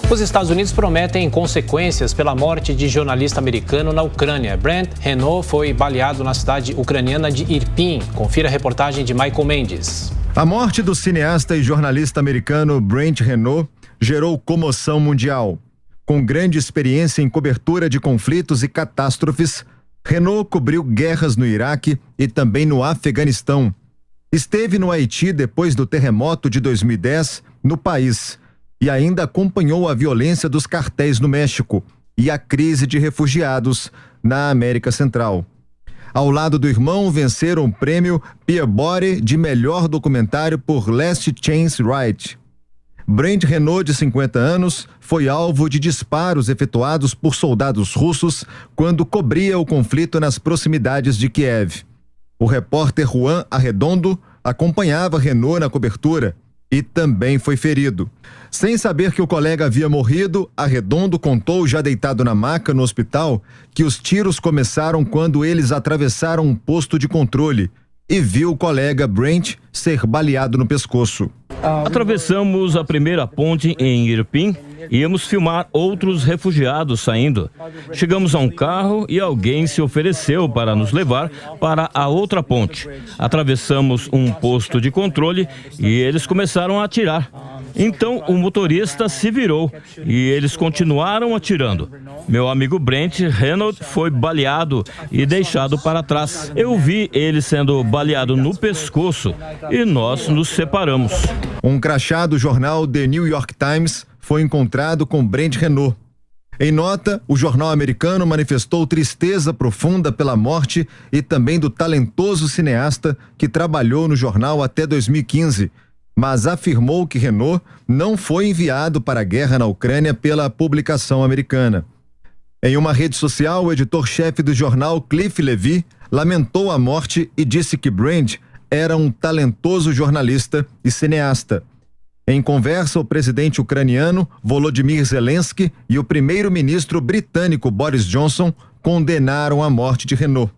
Os Estados Unidos prometem consequências pela morte de jornalista americano na Ucrânia. Brent Renaud foi baleado na cidade ucraniana de Irpin. Confira a reportagem de Michael Mendes. A morte do cineasta e jornalista americano Brent Renaud gerou comoção mundial. Com grande experiência em cobertura de conflitos e catástrofes, Renaud cobriu guerras no Iraque e também no Afeganistão. Esteve no Haiti depois do terremoto de 2010 no país e ainda acompanhou a violência dos cartéis no México e a crise de refugiados na América Central. Ao lado do irmão, venceram o prêmio Peabody de melhor documentário por Last Chance Right. Brent Renaud, de 50 anos, foi alvo de disparos efetuados por soldados russos quando cobria o conflito nas proximidades de Kiev. O repórter Juan Arredondo acompanhava Renaud na cobertura e também foi ferido. Sem saber que o colega havia morrido, Arredondo contou, já deitado na maca no hospital, que os tiros começaram quando eles atravessaram um posto de controle e viu o colega Brent ser baleado no pescoço. Atravessamos a primeira ponte em Irpin e íamos filmar outros refugiados saindo. Chegamos a um carro e alguém se ofereceu para nos levar para a outra ponte. Atravessamos um posto de controle e eles começaram a atirar. Então o motorista se virou e eles continuaram atirando. Meu amigo Brent Renaud foi baleado e deixado para trás. Eu vi ele sendo baleado no pescoço e nós nos separamos. Um crachá do jornal The New York Times foi encontrado com Brent Renaud. Em nota, o jornal americano manifestou tristeza profunda pela morte e também do talentoso cineasta que trabalhou no jornal até 2015, mas afirmou que Renaud não foi enviado para a guerra na Ucrânia pela publicação americana. Em uma rede social, o editor-chefe do jornal, Cliff Levy, lamentou a morte e disse que Brent era um talentoso jornalista e cineasta. Em conversa, o presidente ucraniano Volodymyr Zelensky e o primeiro-ministro britânico Boris Johnson condenaram a morte de Renaud.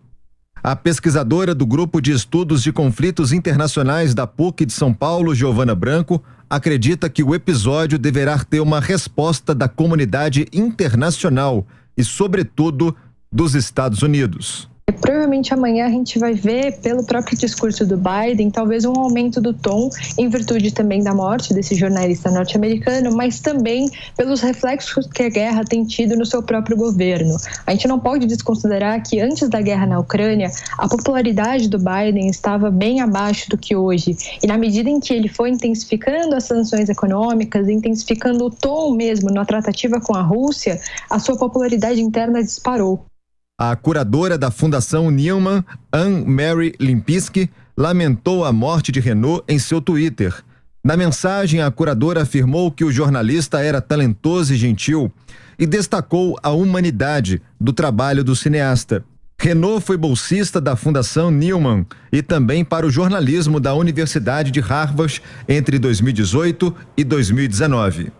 A pesquisadora do Grupo de Estudos de Conflitos Internacionais da PUC de São Paulo, Giovana Branco, acredita que o episódio deverá ter uma resposta da comunidade internacional e, sobretudo, dos Estados Unidos. Provavelmente amanhã a gente vai ver, pelo próprio discurso do Biden, talvez um aumento do tom, em virtude também da morte desse jornalista norte-americano, mas também pelos reflexos que a guerra tem tido no seu próprio governo. A gente não pode desconsiderar que antes da guerra na Ucrânia, a popularidade do Biden estava bem abaixo do que hoje. E na medida em que ele foi intensificando as sanções econômicas, intensificando o tom mesmo na tratativa com a Rússia, a sua popularidade interna disparou. A curadora da Fundação Newman, Anne-Marie Limpinski, lamentou a morte de Renaud em seu Twitter. Na mensagem, a curadora afirmou que o jornalista era talentoso e gentil e destacou a humanidade do trabalho do cineasta. Renaud foi bolsista da Fundação Newman e também para o jornalismo da Universidade de Harvard entre 2018 e 2019.